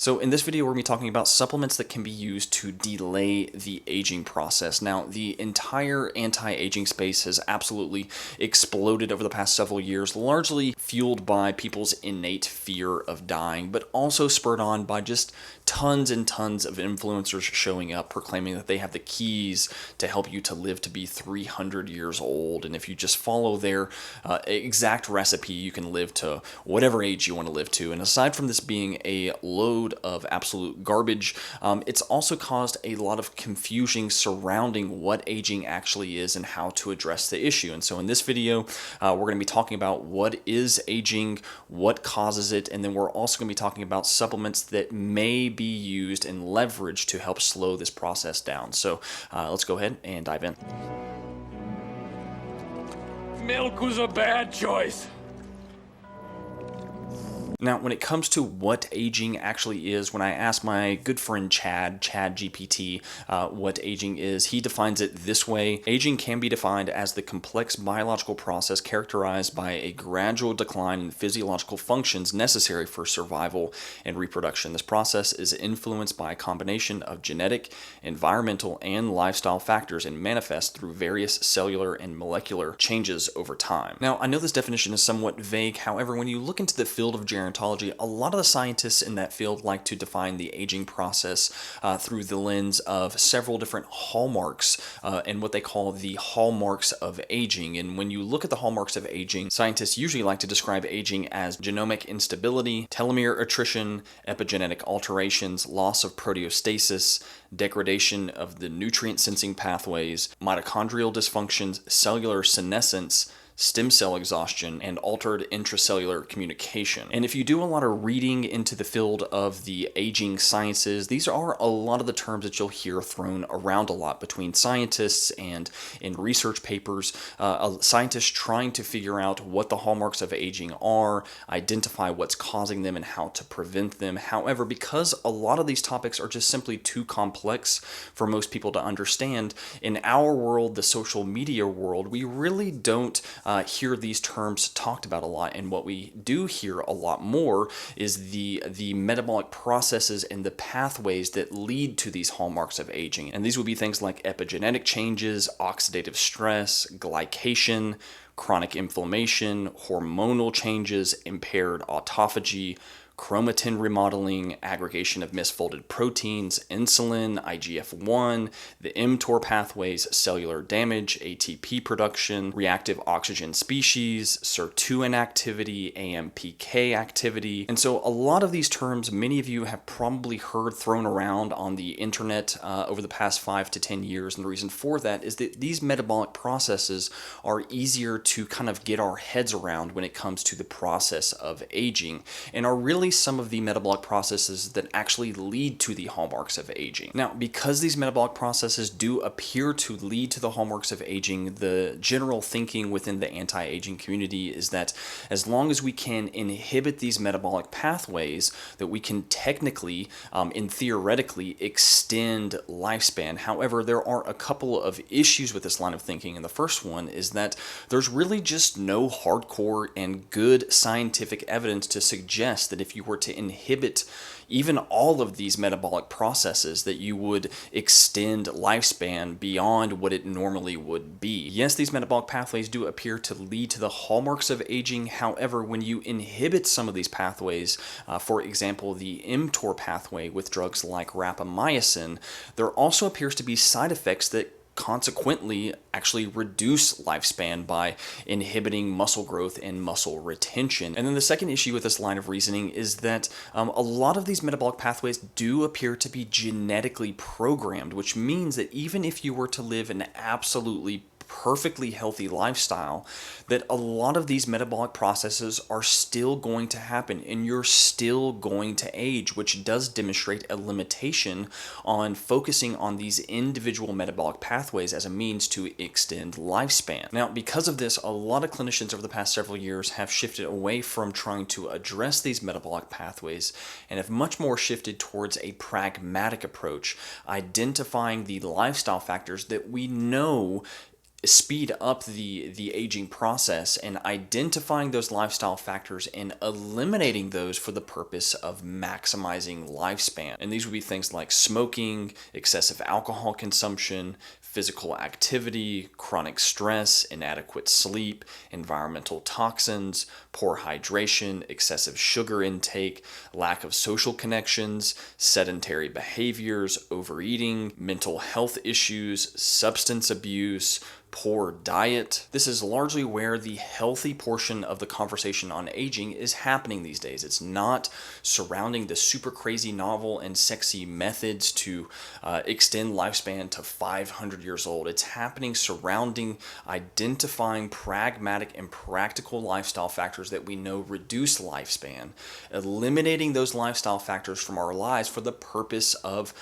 So in this video, we're going to be talking about supplements that can be used to delay the aging process. Now, the entire anti-aging space has absolutely exploded over the past several years, largely fueled by people's innate fear of dying, but also spurred on by just tons and tons of influencers showing up proclaiming that they have the keys to help you to live to be 300 years old. And if you just follow their exact recipe, you can live to whatever age you want to live to. And aside from this being a load of absolute garbage, it's also caused a lot of confusion surrounding what aging actually is and how to address the issue. And so in this video, we're going to be talking about what is aging, what causes it, and then we're also going to be talking about supplements that may be used and leveraged to help slow this process down. So let's go ahead and dive in. Milk was a bad choice. Now, when it comes to what aging actually is, when I asked my good friend Chad GPT, what aging is, he defines it this way. Aging can be defined as the complex biological process characterized by a gradual decline in physiological functions necessary for survival and reproduction. This process is influenced by a combination of genetic, environmental, and lifestyle factors and manifests through various cellular and molecular changes over time. Now, I know this definition is somewhat vague. However, when you look into the field of gerontology, a lot of the scientists in that field like to define the aging process through the lens of several different hallmarks and what they call the hallmarks of aging. And when you look at the hallmarks of aging, scientists usually like to describe aging as genomic instability, telomere attrition, epigenetic alterations, loss of proteostasis, degradation of the nutrient sensing pathways, mitochondrial dysfunctions, cellular senescence, stem cell exhaustion, and altered intracellular communication. And if you do a lot of reading into the field of the aging sciences, these are a lot of the terms that you'll hear thrown around a lot between scientists and in research papers. Scientists trying to figure out what the hallmarks of aging are, identify what's causing them and how to prevent them. However, because a lot of these topics are just simply too complex for most people to understand, in our world, the social media world, we really don't hear these terms talked about a lot. And what we do hear a lot more is the metabolic processes and the pathways that lead to these hallmarks of aging. And these would be things like epigenetic changes, oxidative stress, glycation, chronic inflammation, hormonal changes, impaired autophagy, chromatin remodeling, aggregation of misfolded proteins, insulin, IGF-1, the mTOR pathways, cellular damage, ATP production, reactive oxygen species, SIR2 inactivity, AMPK activity. And so a lot of these terms, many of you have probably heard thrown around on the internet over the past 5 to 10 years. And the reason for that is that these metabolic processes are easier to kind of get our heads around when it comes to the process of aging and are really some of the metabolic processes that actually lead to the hallmarks of aging. Now, because these metabolic processes do appear to lead to the hallmarks of aging, the general thinking within the anti-aging community is that as long as we can inhibit these metabolic pathways, that we can technically and theoretically extend lifespan. However, there are a couple of issues with this line of thinking, and the first one is that there's really just no hardcore and good scientific evidence to suggest that if you were to inhibit even all of these metabolic processes, that you would extend lifespan beyond what it normally would be. Yes, these metabolic pathways do appear to lead to the hallmarks of aging. However, when you inhibit some of these pathways, for example, the mTOR pathway with drugs like rapamycin, there also appears to be side effects that consequently actually reduce lifespan by inhibiting muscle growth and muscle retention. And then the second issue with this line of reasoning is that a lot of these metabolic pathways do appear to be genetically programmed, which means that even if you were to live an absolutely perfectly healthy lifestyle, that a lot of these metabolic processes are still going to happen and you're still going to age, which does demonstrate a limitation on focusing on these individual metabolic pathways as a means to extend lifespan. Now, because of this, a lot of clinicians over the past several years have shifted away from trying to address these metabolic pathways and have much more shifted towards a pragmatic approach, identifying the lifestyle factors that we know speed up the aging process and identifying those lifestyle factors and eliminating those for the purpose of maximizing lifespan. And these would be things like smoking, excessive alcohol consumption, physical activity, chronic stress, inadequate sleep, environmental toxins, poor hydration, excessive sugar intake, lack of social connections, sedentary behaviors, overeating, mental health issues, substance abuse, poor diet. This is largely where the healthy portion of the conversation on aging is happening these days. It's not surrounding the super crazy novel and sexy methods to extend lifespan to 500 years old. It's happening surrounding identifying pragmatic and practical lifestyle factors that we know reduce lifespan, eliminating those lifestyle factors from our lives for the purpose of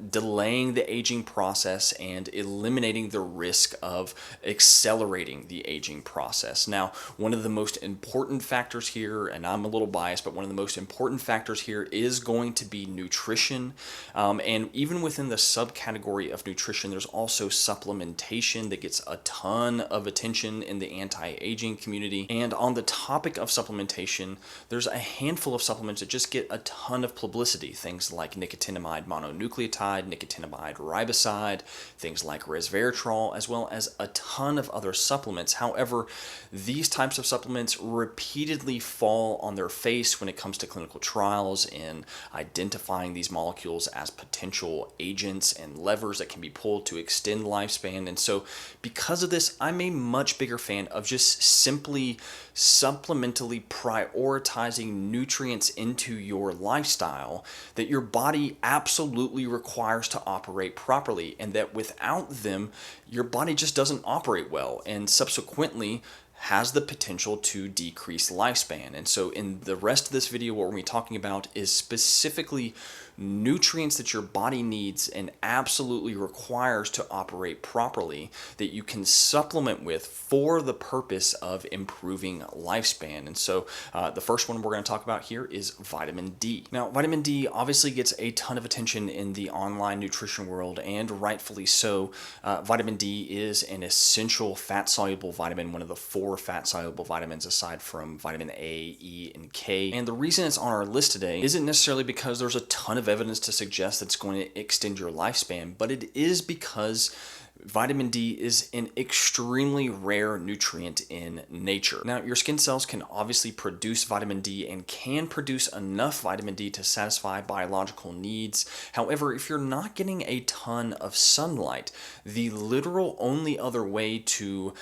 delaying the aging process and eliminating the risk of accelerating the aging process. Now, one of the most important factors here, and I'm a little biased, but one of the most important factors here is going to be nutrition. And even within the subcategory of nutrition, there's also supplementation that gets a ton of attention in the anti-aging community. And on the topic of supplementation, there's a handful of supplements that just get a ton of publicity. Things like nicotinamide mononucleotide, nicotinamide riboside, things like resveratrol, as well as a ton of other supplements. However, these types of supplements repeatedly fall on their face when it comes to clinical trials in identifying these molecules as potential agents and levers that can be pulled to extend lifespan. And so because of this, I'm a much bigger fan of just simply supplementally prioritizing nutrients into your lifestyle that your body absolutely requires to operate properly, and that without them, your body just doesn't operate well, and subsequently has the potential to decrease lifespan. And so in the rest of this video, what we're going to be talking about is specifically nutrients that your body needs and absolutely requires to operate properly that you can supplement with for the purpose of improving lifespan. And so the first one we're going to talk about here is vitamin D. Now, vitamin D obviously gets a ton of attention in the online nutrition world, and rightfully so. Vitamin D is an essential fat-soluble vitamin, one of the 4 fat-soluble vitamins aside from vitamin A, E, and K. And the reason it's on our list today isn't necessarily because there's a ton of evidence to suggest that it's going to extend your lifespan, but it is because vitamin D is an extremely rare nutrient in nature. Now, your skin cells can obviously produce vitamin D and can produce enough vitamin D to satisfy biological needs. However, if you're not getting a ton of sunlight, the literal only other way to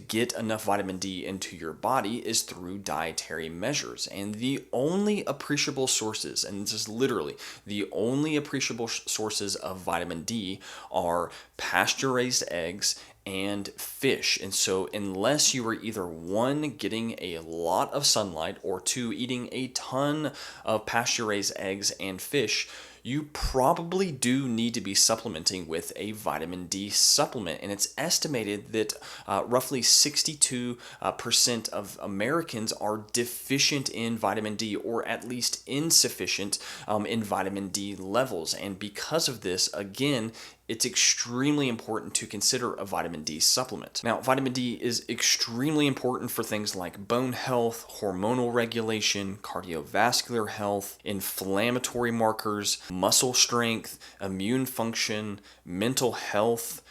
get enough vitamin D into your body is through dietary measures. And the only appreciable sources, and this is literally the only appreciable sources of vitamin D, are pasture-raised eggs and fish. And so unless you are either 1, getting a lot of sunlight, or 2, eating a ton of pasture-raised eggs and fish, you probably do need to be supplementing with a vitamin D supplement. And it's estimated that roughly 62% of Americans are deficient in vitamin D, or at least insufficient in vitamin D levels. And because of this, again, it's extremely important to consider a vitamin D supplement. Now, vitamin D is extremely important for things like bone health, hormonal regulation, cardiovascular health, inflammatory markers, muscle strength, immune function, mental health,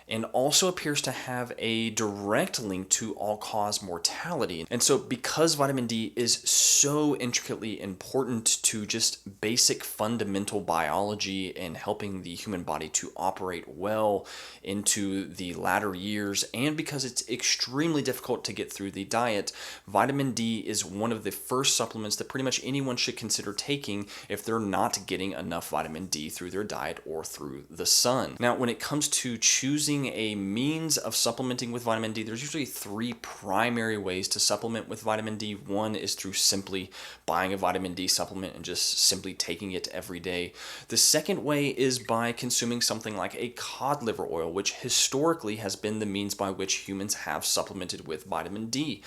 and also appears to have a direct link to all-cause mortality. And so because vitamin D is so intricately important to just basic fundamental biology and helping the human body to operate well into the latter years, and because it's extremely difficult to get through the diet, vitamin D is one of the first supplements that pretty much anyone should consider taking if they're not getting enough vitamin D through their diet or through the sun. Now, when it comes to choosing a means of supplementing with vitamin D, there's usually 3 primary ways to supplement with vitamin D. One is through simply buying a vitamin D supplement and just simply taking it every day. The second way is by consuming something like a cod liver oil, which historically has been the means by which humans have supplemented with vitamin D.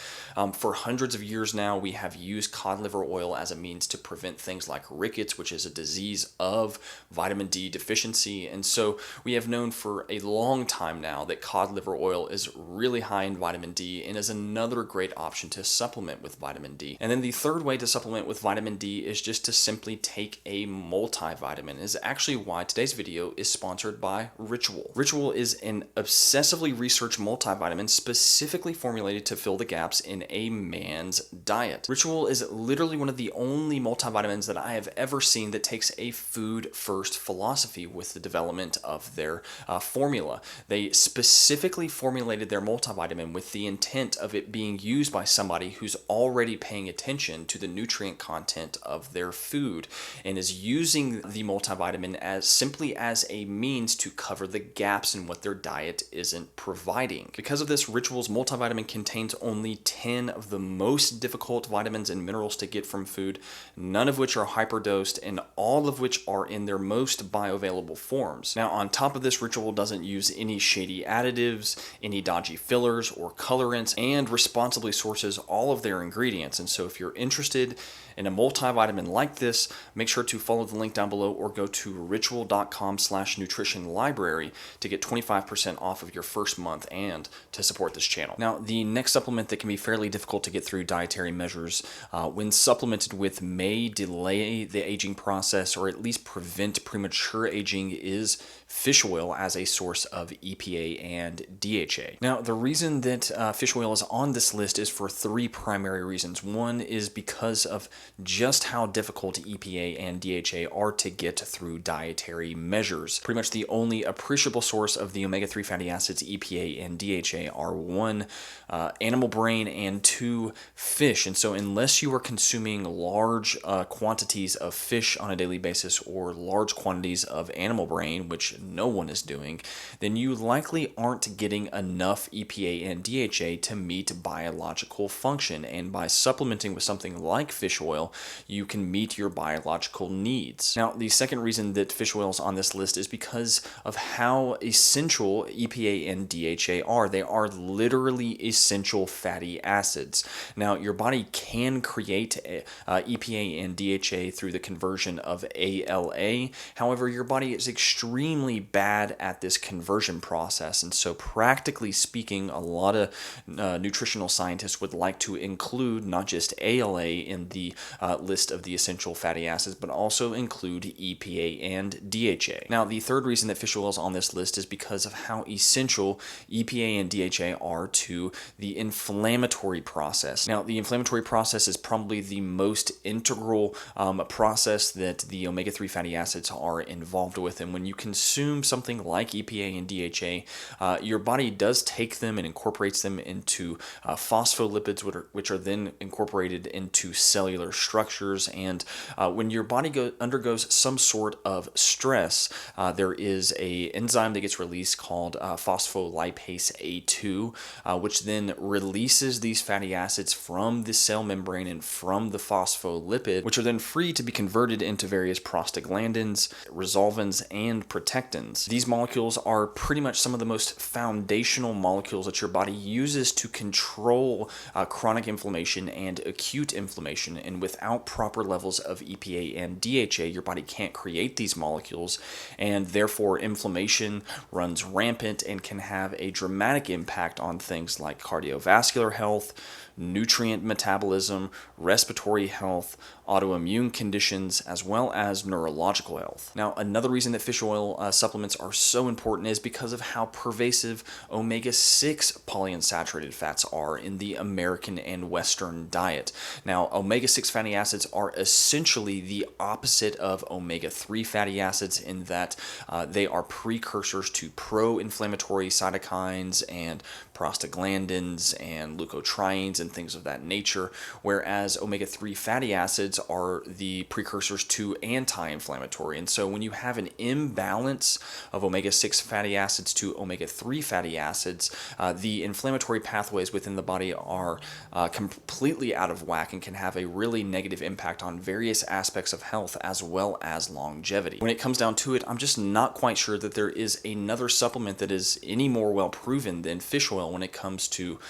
For hundreds of years now, we have used cod liver oil as a means to prevent things like rickets, which is a disease of vitamin D deficiency. And so we have known for a long time time now that cod liver oil is really high in vitamin D and is another great option to supplement with vitamin D. And then the third way to supplement with vitamin D is just to simply take a multivitamin. Is actually why today's video is sponsored by Ritual. Ritual is an obsessively researched multivitamin specifically formulated to fill the gaps in a man's diet. Ritual is literally one of the only multivitamins that I have ever seen that takes a food first philosophy with the development of their formula. They specifically formulated their multivitamin with the intent of it being used by somebody who's already paying attention to the nutrient content of their food and is using the multivitamin as simply as a means to cover the gaps in what their diet isn't providing. Because of this, Ritual's multivitamin contains only 10 of the most difficult vitamins and minerals to get from food, none of which are hyperdosed and all of which are in their most bioavailable forms. Now, on top of this, Ritual doesn't use any shady additives, any dodgy fillers or colorants, and responsibly sources all of their ingredients. And so if you're interested in a multivitamin like this, make sure to follow the link down below or go to ritual.com/nutrition-library to get 25% off of your first month and to support this channel. Now, the next supplement that can be fairly difficult to get through dietary measures when supplemented with may delay the aging process or at least prevent premature aging is fish oil as a source of EPA and DHA. Now, the reason that fish oil is on this list is for three primary reasons. One is because of just how difficult EPA and DHA are to get through dietary measures. Pretty much the only appreciable source of the omega-3 fatty acids, EPA and DHA, are one, animal brain, and two, fish. And so unless you are consuming large quantities of fish on a daily basis or large quantities of animal brain, which no one is doing, then you likely aren't getting enough EPA and DHA to meet biological function. And by supplementing with something like fish oil, you can meet your biological needs. Now, the second reason that fish oil is on this list is because of how essential EPA and DHA are. They are literally essential fatty acids. Now, your body can create EPA and DHA through the conversion of ALA. However, your body is extremely bad at this conversion process. And so practically speaking, a lot of nutritional scientists would like to include not just ALA in the list of the essential fatty acids, but also include EPA and DHA. Now, the third reason that fish oil is on this list is because of how essential EPA and DHA are to the inflammatory process. Now, the inflammatory process is probably the most integral process that the omega-3 fatty acids are involved with. And when you consume something like EPA and DHA, your body does take them and incorporates them into phospholipids, which are then incorporated into cellular structures. And when your body undergoes some sort of stress, there is a enzyme that gets released called phospholipase A2, which then releases these fatty acids from the cell membrane and from the phospholipid, which are then free to be converted into various prostaglandins, resolvins, and protectins. These molecules are pretty much some of the most foundational molecules that your body uses to control chronic inflammation and acute inflammation. And without proper levels of EPA and DHA, your body can't create these molecules, and therefore inflammation runs rampant and can have a dramatic impact on things like cardiovascular health, nutrient metabolism, respiratory health, autoimmune conditions, as well as neurological health. Now, another reason that fish oil supplements are so important is because of how pervasive omega-6 polyunsaturated fats are in the American and Western diet. Now, omega-6 fatty acids are essentially the opposite of omega-3 fatty acids in that they are precursors to pro-inflammatory cytokines and prostaglandins and leukotrienes and things of that nature, whereas omega-3 fatty acids are the precursors to anti-inflammatory. And so when you have an imbalance of omega-6 fatty acids to omega-3 fatty acids, the inflammatory pathways within the body are completely out of whack and can have a really negative impact on various aspects of health as well as longevity. When it comes down to it, I'm just not quite sure that there is another supplement that is any more well proven than fish oil when it comes to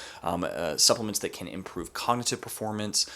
supplements that can can improve cognitive performance,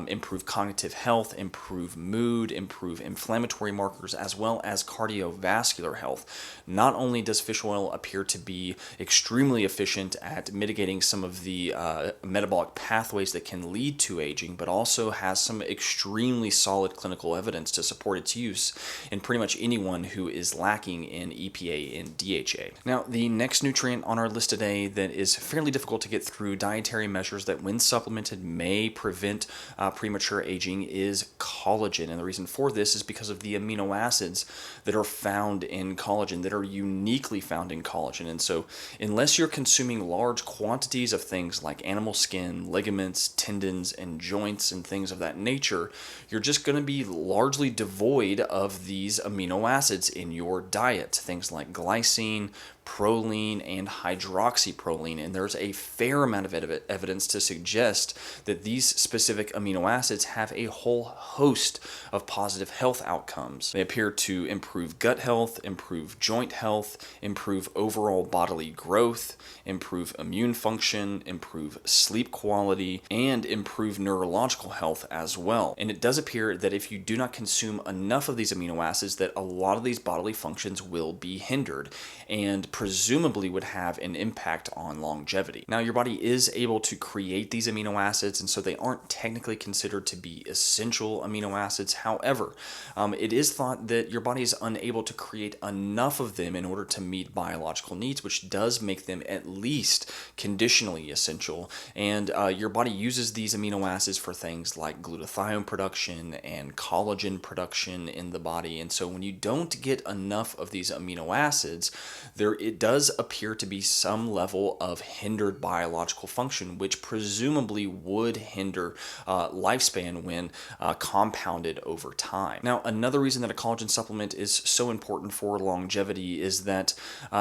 improve cognitive health, improve mood, improve inflammatory markers, as well as cardiovascular health. Not only does fish oil appear to be extremely efficient at mitigating some of the metabolic pathways that can lead to aging, but also has some extremely solid clinical evidence to support its use in pretty much anyone who is lacking in EPA and DHA. Now, the next nutrient on our list today that is fairly difficult to get through dietary measures that, when supplemented, may prevent premature aging is collagen. And the reason for this is because of the amino acids that are found in collagen, that are uniquely found in collagen. And so, unless you're consuming large quantities of things like animal skin, ligaments, tendons, and joints, and things of that nature, you're just going to be largely devoid of these amino acids in your diet. Things like glycine, proline, and hydroxyproline, and there's a fair amount of evidence to suggest that these specific amino acids have a whole host of positive health outcomes. They appear to improve gut health, improve joint health, improve overall bodily growth, improve immune function, improve sleep quality, and improve neurological health as well. And it does appear that if you do not consume enough of these amino acids, that a lot of these bodily functions will be hindered and presumably would have an impact on longevity. Now, your body is able to create these amino acids, and so they aren't technically considered to be essential amino acids. However, it is thought that your body is unable to create enough of them in order to meet biological needs, which does make them at least conditionally essential. And your body uses these amino acids for things like glutathione production and collagen production in the body. And so when you don't get enough of these amino acids, it does appear to be some level of hindered biological function, which presumably would hinder lifespan when compounded over time. Now, another reason that a collagen supplement is so important for longevity is that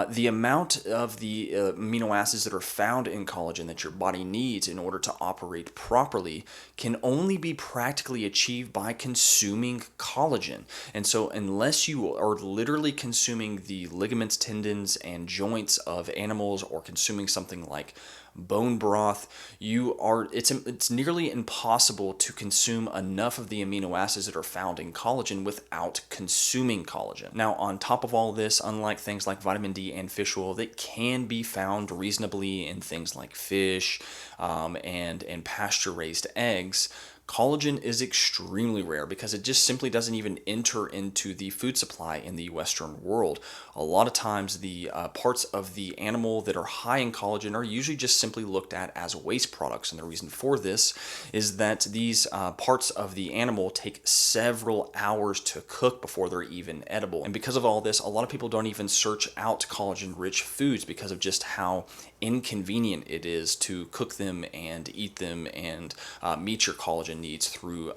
the amount of the amino acids that are found in collagen that your body needs in order to operate properly can only be practically achieved by consuming collagen. And so unless you are literally consuming the ligaments, tendons, and joints of animals, or consuming something like bone broth, it's nearly impossible to consume enough of the amino acids that are found in collagen without consuming collagen. Now, on top of all this, unlike things like vitamin D and fish oil that can be found reasonably in things like fish and pasture-raised eggs, collagen is extremely rare because it just simply doesn't even enter into the food supply in the Western world. A lot of times the parts of the animal that are high in collagen are usually just simply looked at as waste products. And the reason for this is that these parts of the animal take several hours to cook before they're even edible. And because of all this, a lot of people don't even search out collagen-rich foods because of just how inconvenient it is to cook them and eat them and meet your collagen needs through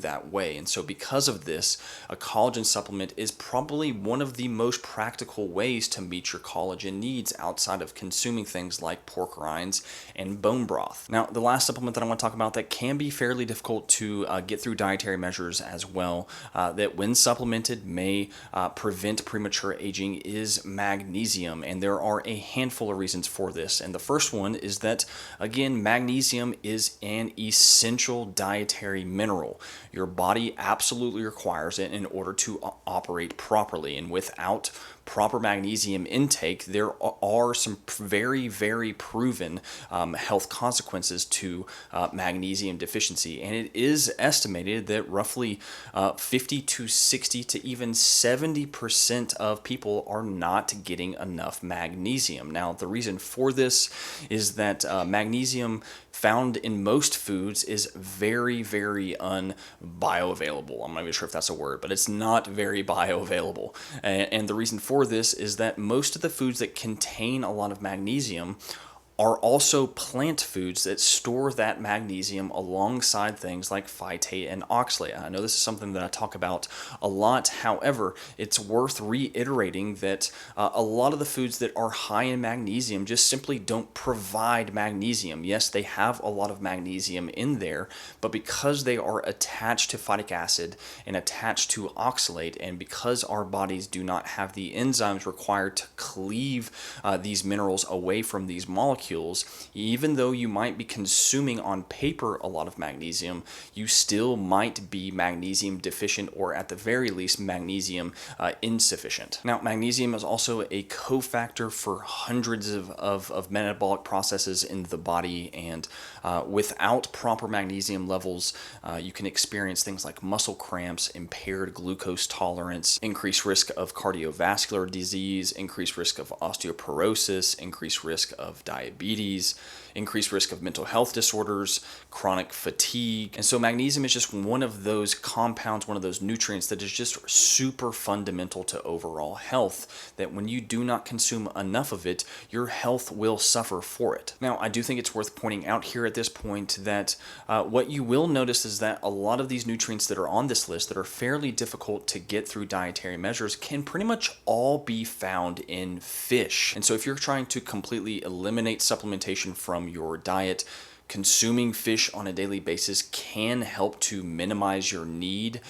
that way. And so because of this, a collagen supplement is probably one of the most practical ways to meet your collagen needs outside of consuming things like pork rinds and bone broth. Now, the last supplement that I want to talk about that can be fairly difficult to get through dietary measures as well, that when supplemented may prevent premature aging, is magnesium. And there are a handful of reasons for this. And the first one is that, again, magnesium is an essential dietary mineral. Your body absolutely requires it in order to operate properly. And without proper magnesium intake, there are some very, very proven health consequences to magnesium deficiency. And it is estimated that roughly 50 to 60 to even 70% of people are not getting enough magnesium. Now, the reason for this is that magnesium found in most foods is very, very unbioavailable. I'm not even sure if that's a word, but it's not very bioavailable. And the reason for this is that most of the foods that contain a lot of magnesium are also plant foods that store that magnesium alongside things like phytate and oxalate. I know this is something that I talk about a lot. However, it's worth reiterating that a lot of the foods that are high in magnesium just simply don't provide magnesium. Yes, they have a lot of magnesium in there, but because they are attached to phytic acid and attached to oxalate, and because our bodies do not have the enzymes required to cleave these minerals away from these molecules, molecules, even though you might be consuming on paper a lot of magnesium, you still might be magnesium deficient, or at the very least magnesium insufficient. Now, magnesium is also a cofactor for hundreds of metabolic processes in the body, and without proper magnesium levels, you can experience things like muscle cramps, impaired glucose tolerance, increased risk of cardiovascular disease, increased risk of osteoporosis, increased risk of diabetes, increased risk of mental health disorders, chronic fatigue. And so magnesium is just one of those compounds, one of those nutrients that is just super fundamental to overall health, that when you do not consume enough of it, your health will suffer for it. Now, I do think it's worth pointing out here at this point that what you will notice is that a lot of these nutrients that are on this list that are fairly difficult to get through dietary measures can pretty much all be found in fish. And so if you're trying to completely eliminate supplementation from your diet, consuming fish on a daily basis can help to minimize your need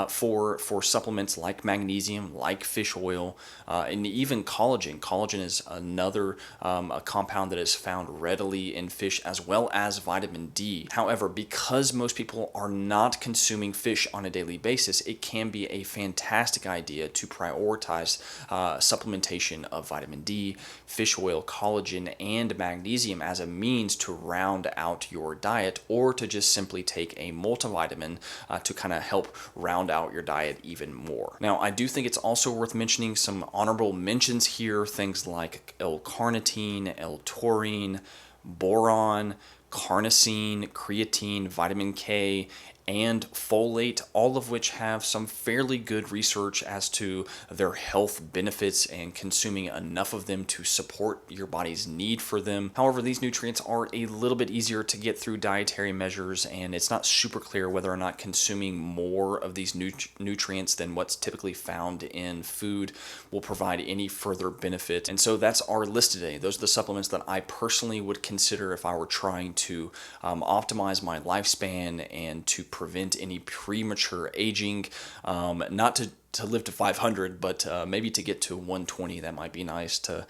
for supplements like magnesium, like fish oil, and even collagen. Collagen is another a compound that is found readily in fish, as well as vitamin D. However, because most people are not consuming fish on a daily basis, it can be a fantastic idea to prioritize supplementation of vitamin D, fish oil, collagen, and magnesium as a means to round out your diet, or to just simply take a multivitamin to kind of help round out your diet even more. Now, I do think it's also worth mentioning some honorable mentions here, things like L-carnitine, L-taurine, boron, carnosine, creatine, vitamin K, and folate, all of which have some fairly good research as to their health benefits and consuming enough of them to support your body's need for them. However, these nutrients are a little bit easier to get through dietary measures, and it's not super clear whether or not consuming more of these nutrients than what's typically found in food will provide any further benefit. And so that's our list today. Those are the supplements that I personally would consider if I were trying to optimize my lifespan and to prevent any premature aging, not to live to 500, but maybe to get to 120. That might be nice to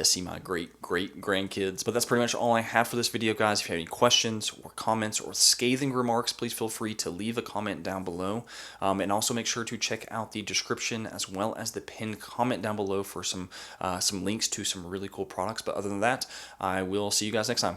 see my great grandkids. But that's pretty much all I have for this video, guys. If you have any questions or comments or scathing remarks, please feel free to leave a comment down below, and also make sure to check out the description as well as the pinned comment down below for some links to some really cool products. But other than that, I will see you guys next time.